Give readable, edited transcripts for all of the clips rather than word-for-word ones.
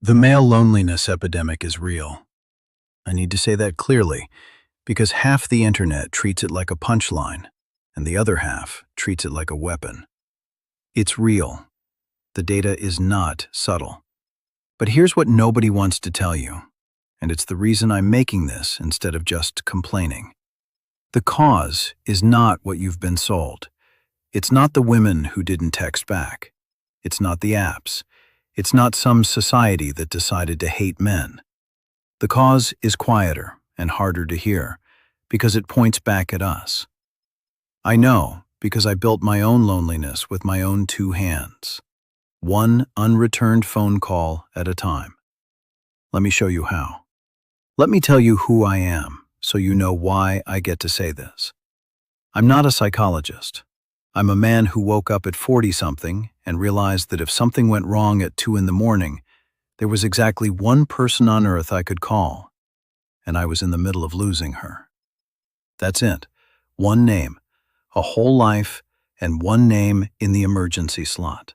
The male loneliness epidemic is real. I need to say that clearly because half the internet treats it like a punchline, and the other half treats it like a weapon. It's real. The data is not subtle. But here's what nobody wants to tell you, and it's the reason I'm making this instead of just complaining. The cause is not what you've been sold. It's not the women who didn't text back. It's not the apps. It's not some society that decided to hate men. The cause is quieter and harder to hear because it points back at us. I know because I built my own loneliness with my own two hands, one unreturned phone call at a time. Let me show you how. Let me tell you who I am so you know why I get to say this. I'm not a psychologist. I'm a man who woke up at 40-something and realized that if something went wrong at 2 in the morning, there was exactly one person on earth I could call, and I was in the middle of losing her. That's it. One name, a whole life, and one name in the emergency slot.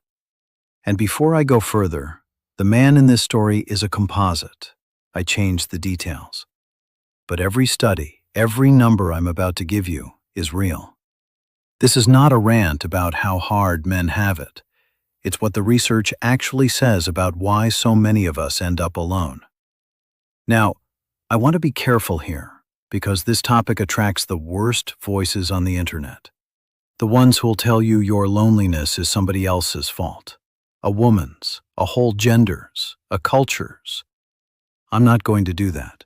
And before I go further, the man in this story is a composite. I changed the details. But every study, every number I'm about to give you is real. This is not a rant about how hard men have it. It's what the research actually says about why so many of us end up alone. Now, I want to be careful here because this topic attracts the worst voices on the internet. The ones who'll tell you your loneliness is somebody else's fault. A woman's, a whole gender's, a culture's. I'm not going to do that.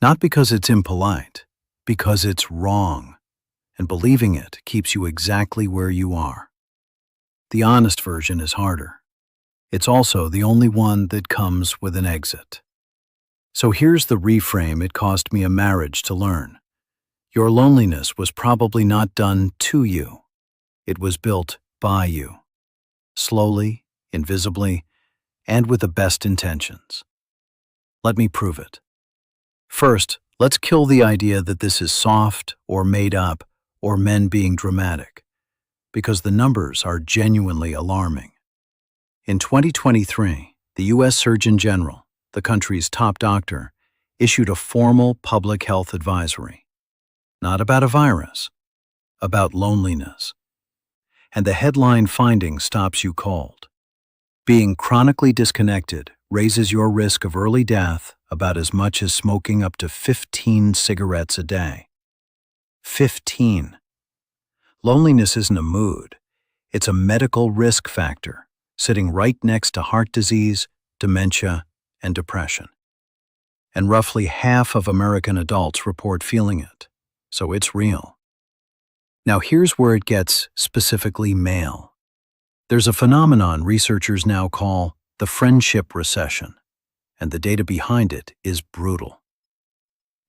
Not because it's impolite, because it's wrong. And believing it keeps you exactly where you are. The honest version is harder. It's also the only one that comes with an exit. So here's the reframe it cost me a marriage to learn. Your loneliness was probably not done to you. It was built by you. Slowly, invisibly, and with the best intentions. Let me prove it. First, let's kill the idea that this is soft or made up or men being dramatic, because the numbers are genuinely alarming. In 2023, the U.S. Surgeon General, the country's top doctor, issued a formal public health advisory. Not about a virus, about loneliness. And the headline finding stops you cold. Being chronically disconnected raises your risk of early death about as much as smoking up to 15 cigarettes a day. 15. Loneliness isn't a mood. It's a medical risk factor, sitting right next to heart disease, dementia, and depression. And roughly half of American adults report feeling it, so it's real. Now here's where it gets specifically male. There's a phenomenon researchers now call the friendship recession, and the data behind it is brutal.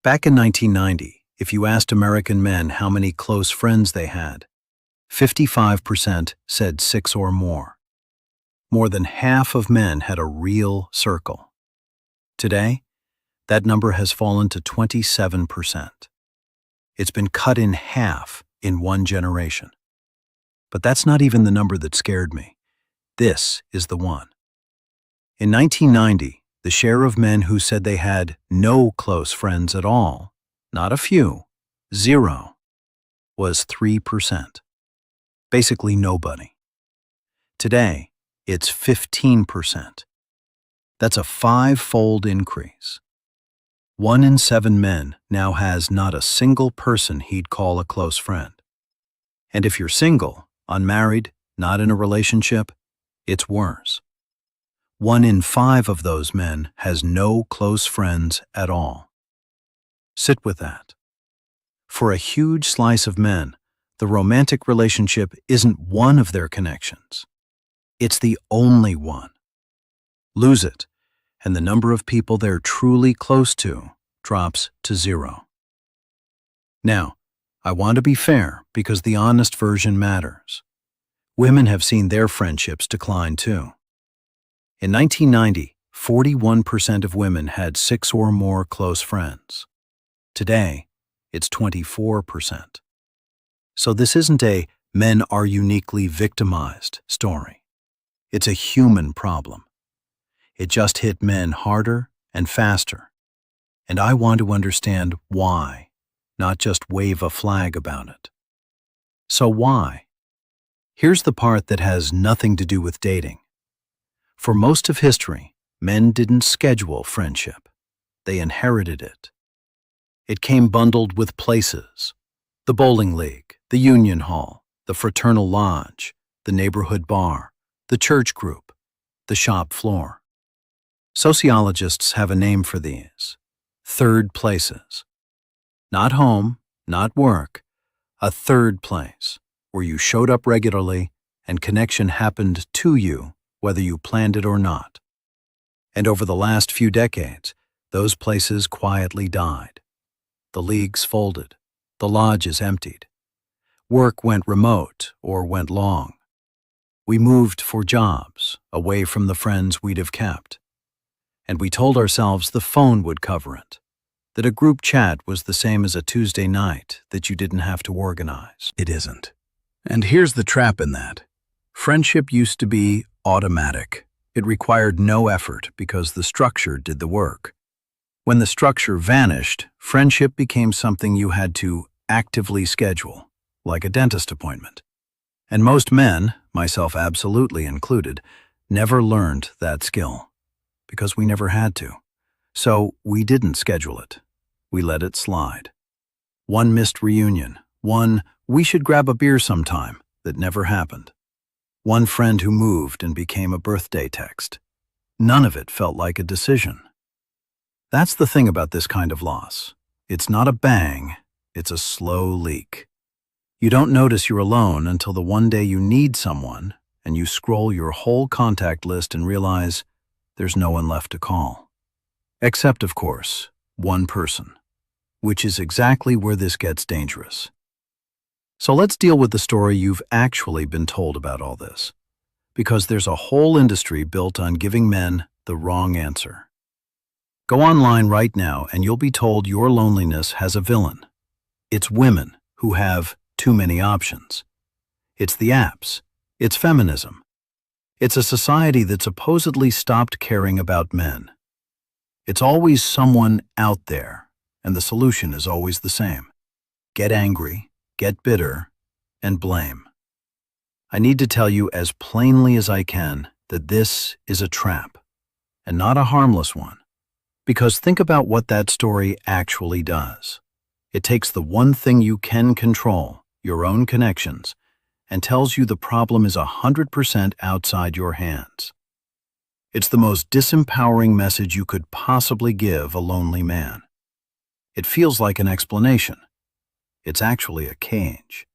Back in 1990, if you asked American men how many close friends they had, 55% said 6 or more. More than half of men had a real circle. Today, that number has fallen to 27%. It's been cut in half in one generation. But that's not even the number that scared me. This is the one. In 1990, the share of men who said they had no close friends at all, not a few, 0, was 3%. Basically nobody. Today, it's 15%. That's a 5-fold increase. 1 in 7 men now has not a single person he'd call a close friend. And if you're single, unmarried, not in a relationship, it's worse. 1 in 5 of those men has no close friends at all. Sit with that. For a huge slice of men, the romantic relationship isn't one of their connections. It's the only one. Lose it, and the number of people they're truly close to drops to 0. Now, I want to be fair because the honest version matters. Women have seen their friendships decline too. In 1990, 41% of women had 6 or more close friends. Today, it's 24%. So this isn't a men are uniquely victimized story. It's a human problem. It just hit men harder and faster. And I want to understand why, not just wave a flag about it. So why? Here's the part that has nothing to do with dating. For most of history, men didn't schedule friendship. They inherited it. It came bundled with places: the bowling league, the union hall, the fraternal lodge, the neighborhood bar, the church group, the shop floor. Sociologists have a name for these: third places. Not home, not work, a third place where you showed up regularly and connection happened to you, whether you planned it or not. And over the last few decades, those places quietly died. The leagues folded, the lodges emptied. Work went remote or went long. We moved for jobs, away from the friends we'd have kept. And we told ourselves the phone would cover it, that a group chat was the same as a Tuesday night that you didn't have to organize. It isn't. And here's the trap in that. Friendship used to be automatic. It required no effort because the structure did the work. When the structure vanished, friendship became something you had to actively schedule, like a dentist appointment. And most men, myself absolutely included, never learned that skill, because we never had to. So we didn't schedule it. We let it slide. One missed reunion, one "we should grab a beer sometime" that never happened. One friend who moved and became a birthday text. None of it felt like a decision. That's the thing about this kind of loss. It's not a bang, it's a slow leak. You don't notice you're alone until the one day you need someone and you scroll your whole contact list and realize there's no one left to call. Except, of course, one person, which is exactly where this gets dangerous. So let's deal with the story you've actually been told about all this, because there's a whole industry built on giving men the wrong answer. Go online right now and you'll be told your loneliness has a villain. It's women who have too many options. It's the apps. It's feminism. It's a society that supposedly stopped caring about men. It's always someone out there, and the solution is always the same. Get angry, get bitter, and blame. I need to tell you as plainly as I can that this is a trap, and not a harmless one. Because think about what that story actually does. It takes the one thing you can control, your own connections, and tells you the problem is 100% outside your hands. It's the most disempowering message you could possibly give a lonely man. It feels like an explanation. It's actually a cage.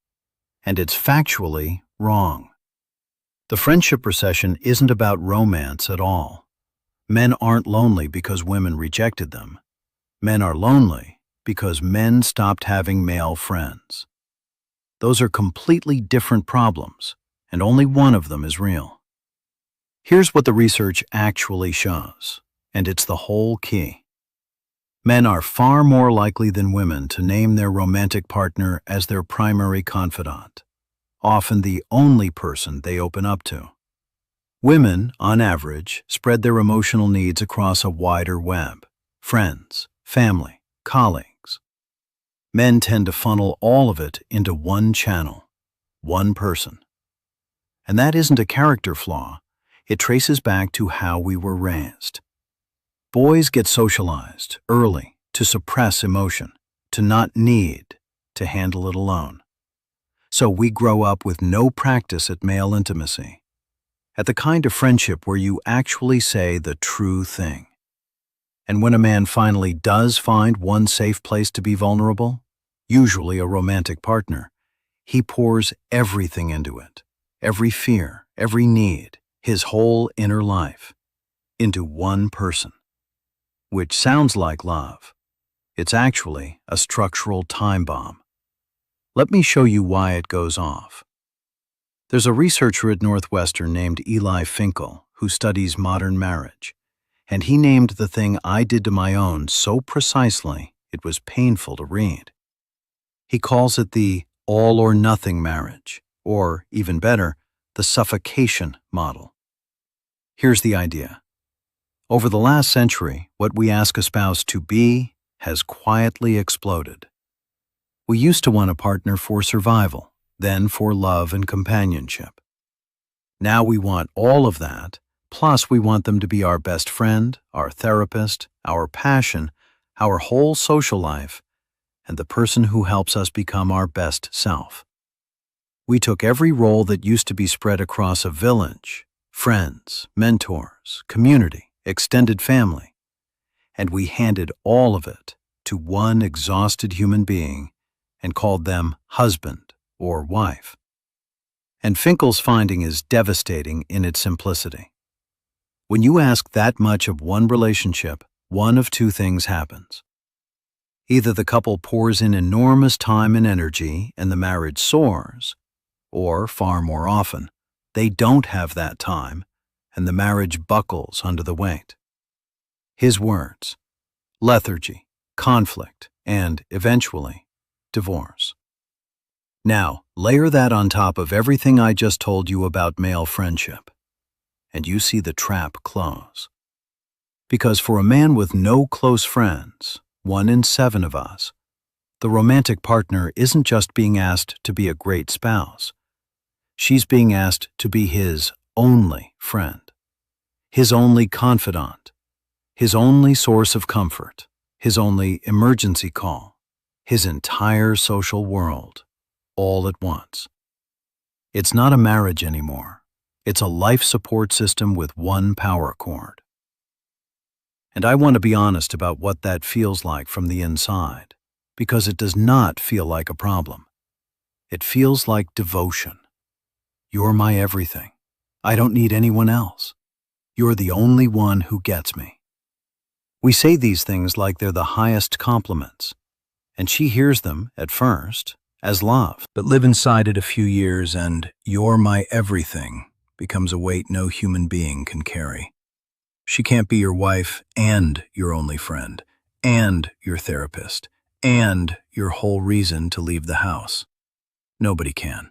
And it's factually wrong. The friendship recession isn't about romance at all. Men aren't lonely because women rejected them. Men are lonely because men stopped having male friends. Those are completely different problems, and only one of them is real. Here's what the research actually shows, and it's the whole key. Men are far more likely than women to name their romantic partner as their primary confidant, often the only person they open up to. Women, on average, spread their emotional needs across a wider web: friends, family, colleagues. Men tend to funnel all of it into one channel, one person. And that isn't a character flaw. It traces back to how we were raised. Boys get socialized early to suppress emotion, to not need to handle it alone. So we grow up with no practice at male intimacy, at the kind of friendship where you actually say the true thing. And when a man finally does find one safe place to be vulnerable, usually a romantic partner, he pours everything into it, every fear, every need, his whole inner life, into one person. Which sounds like love. It's actually a structural time bomb. Let me show you why it goes off. There's a researcher at Northwestern named Eli Finkel who studies modern marriage, and he named the thing I did to my own so precisely it was painful to read. He calls it the all-or-nothing marriage, or, even better, the suffocation model. Here's the idea. Over the last century, what we ask a spouse to be has quietly exploded. We used to want a partner for survival, then for love and companionship. Now we want all of that, plus we want them to be our best friend, our therapist, our passion, our whole social life, and the person who helps us become our best self. We took every role that used to be spread across a village, friends, mentors, community, extended family, and we handed all of it to one exhausted human being and called them husband or wife. And Finkel's finding is devastating in its simplicity. When you ask that much of one relationship, one of two things happens. Either the couple pours in enormous time and energy and the marriage soars, or, far more often, they don't have that time and the marriage buckles under the weight. His words: lethargy, conflict, and, eventually, divorce. Now, layer that on top of everything I just told you about male friendship, and you see the trap close. Because for a man with no close friends, 1 in 7 of us, the romantic partner isn't just being asked to be a great spouse. She's being asked to be his only friend, his only confidant, his only source of comfort, his only emergency call, his entire social world, all at once. It's not a marriage anymore. It's a life support system with one power cord. And I want to be honest about what that feels like from the inside, because it does not feel like a problem. It feels like devotion. You're my everything. I don't need anyone else. You're the only one who gets me. We say these things like they're the highest compliments, and she hears them, at first, as love. But live inside it a few years and "you're my everything" becomes a weight no human being can carry. She can't be your wife and your only friend, and your therapist, and your whole reason to leave the house. Nobody can.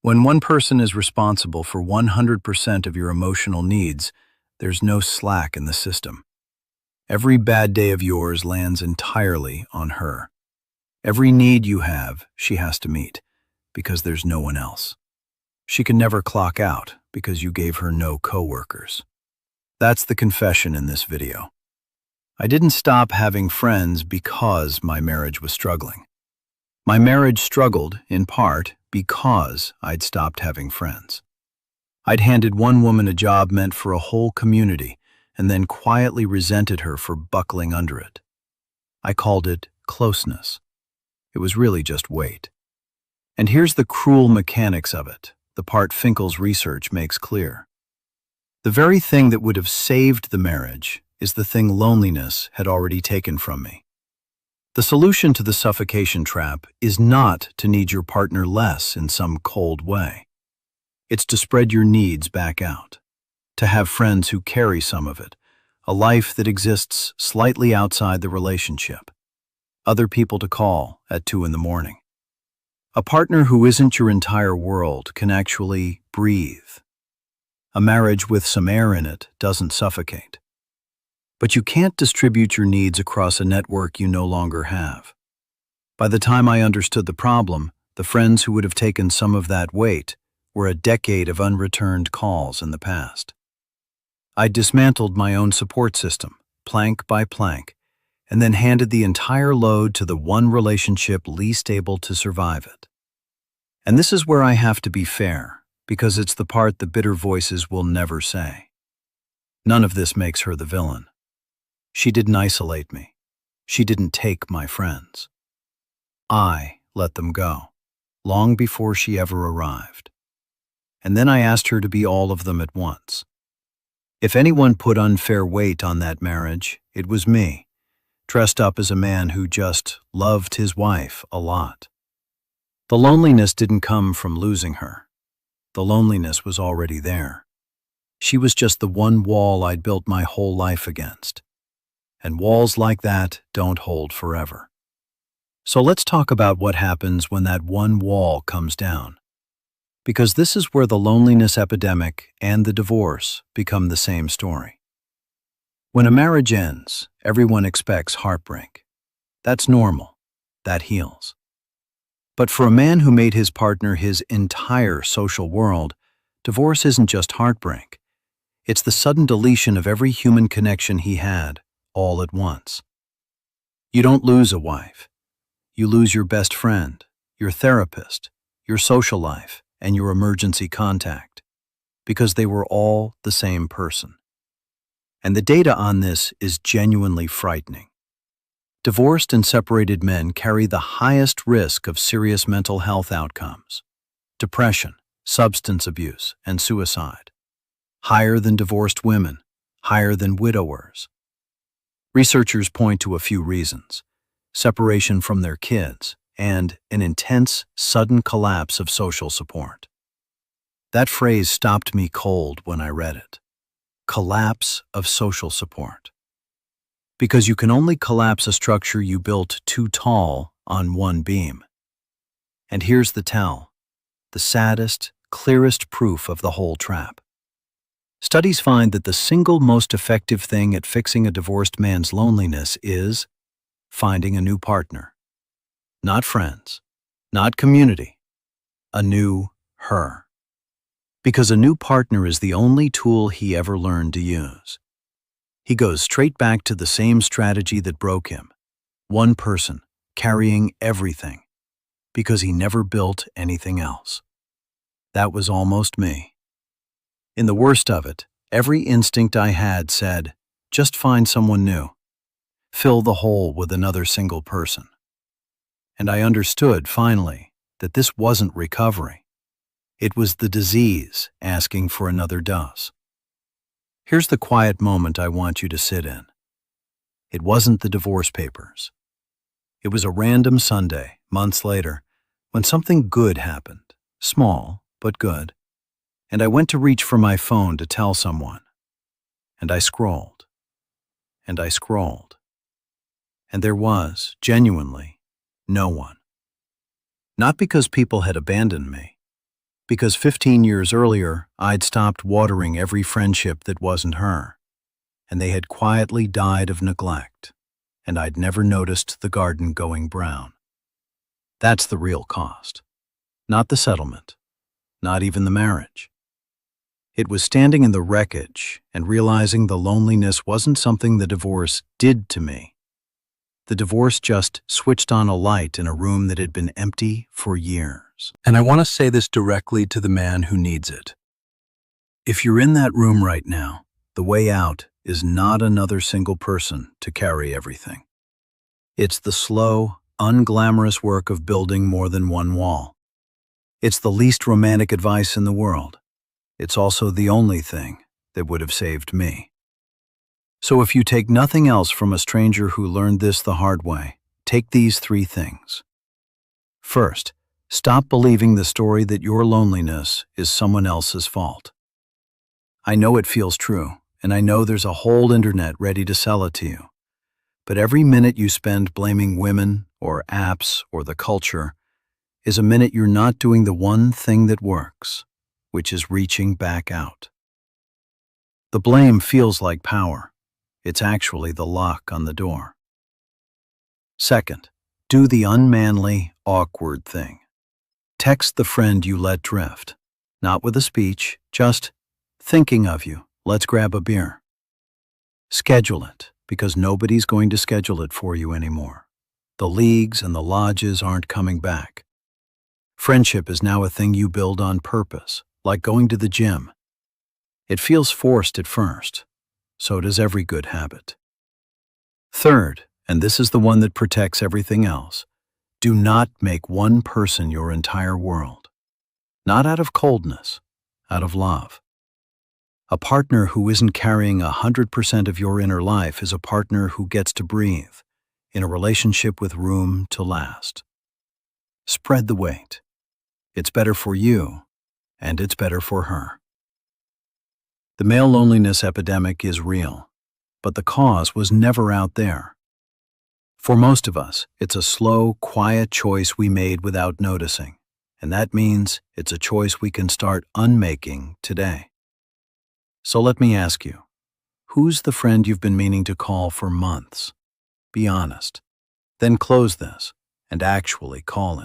When one person is responsible for 100% of your emotional needs, there's no slack in the system. Every bad day of yours lands entirely on her. Every need you have, she has to meet, because there's no one else. She can never clock out because you gave her no coworkers. That's the confession in this video. I didn't stop having friends because my marriage was struggling. My marriage struggled, in part, because I'd stopped having friends. I'd handed one woman a job meant for a whole community and then quietly resented her for buckling under it. I called it closeness. It was really just weight. And here's the cruel mechanics of it, the part Finkel's research makes clear. The very thing that would have saved the marriage is the thing loneliness had already taken from me. The solution to the suffocation trap is not to need your partner less in some cold way. It's to spread your needs back out, to have friends who carry some of it, a life that exists slightly outside the relationship, other people to call at 2 in the morning. A partner who isn't your entire world can actually breathe. A marriage with some air in it doesn't suffocate. But you can't distribute your needs across a network you no longer have. By the time I understood the problem, the friends who would have taken some of that weight were a decade of unreturned calls in the past. I dismantled my own support system, plank by plank, and then handed the entire load to the one relationship least able to survive it. And this is where I have to be fair, because it's the part the bitter voices will never say. None of this makes her the villain. She didn't isolate me. She didn't take my friends. I let them go, long before she ever arrived. And then I asked her to be all of them at once. If anyone put unfair weight on that marriage, it was me, dressed up as a man who just loved his wife a lot. The loneliness didn't come from losing her. The loneliness was already there. She was just the one wall I'd built my whole life against. And walls like that don't hold forever. So let's talk about what happens when that one wall comes down. Because this is where the loneliness epidemic and the divorce become the same story. When a marriage ends, everyone expects heartbreak. That's normal. That heals. But for a man who made his partner his entire social world, divorce isn't just heartbreak. It's the sudden deletion of every human connection he had, all at once. You don't lose a wife. You lose your best friend, your therapist, your social life, and your emergency contact, because they were all the same person. And the data on this is genuinely frightening. Divorced and separated men carry the highest risk of serious mental health outcomes: depression, substance abuse, and suicide. Higher than divorced women, higher than widowers. Researchers point to a few reasons: separation from their kids, and an intense, sudden collapse of social support. That phrase stopped me cold when I read it. Collapse of social support. Because you can only collapse a structure you built too tall on one beam. And here's the tell, the saddest, clearest proof of the whole trap. Studies find that the single most effective thing at fixing a divorced man's loneliness is finding a new partner. Not friends, not community, a new her. Because a new partner is the only tool he ever learned to use. He goes straight back to the same strategy that broke him. One person, carrying everything, because he never built anything else. That was almost me. In the worst of it, every instinct I had said, just find someone new. Fill the hole with another single person. And I understood, finally, that this wasn't recovery. It was the disease asking for another dose. Here's the quiet moment I want you to sit in. It wasn't the divorce papers. It was a random Sunday, months later, when something good happened, small but good, and I went to reach for my phone to tell someone. And I scrolled. And I scrolled. And there was, genuinely, no one. Not because people had abandoned me. Because 15 years earlier, I'd stopped watering every friendship that wasn't her, and they had quietly died of neglect, and I'd never noticed the garden going brown. That's the real cost. Not the settlement, not even the marriage. It was standing in the wreckage and realizing the loneliness wasn't something the divorce did to me. The divorce just switched on a light in a room that had been empty for years. And I want to say this directly to the man who needs it. If you're in that room right now, the way out is not another single person to carry everything. It's the slow, unglamorous work of building more than one wall. It's the least romantic advice in the world. It's also the only thing that would have saved me. So if you take nothing else from a stranger who learned this the hard way, take these 3 things. First, stop believing the story that your loneliness is someone else's fault. I know it feels true, and I know there's a whole internet ready to sell it to you. But every minute you spend blaming women or apps or the culture is a minute you're not doing the one thing that works, which is reaching back out. The blame feels like power. It's actually the lock on the door. Second, do the unmanly, awkward thing. Text the friend you let drift, not with a speech, just thinking of you, let's grab a beer. Schedule it, because nobody's going to schedule it for you anymore. The leagues and the lodges aren't coming back. Friendship is now a thing you build on purpose, like going to the gym. It feels forced at first. So does every good habit. Third, and this is the one that protects everything else, do not make one person your entire world. Not out of coldness, out of love. A partner who isn't carrying 100% of your inner life is a partner who gets to breathe, in a relationship with room to last. Spread the weight. It's better for you, and it's better for her. The male loneliness epidemic is real, but the cause was never out there. For most of us, it's a slow, quiet choice we made without noticing, and that means it's a choice we can start unmaking today. So let me ask you, Who's the friend you've been meaning to call for months? Be honest. Then close this and actually call him.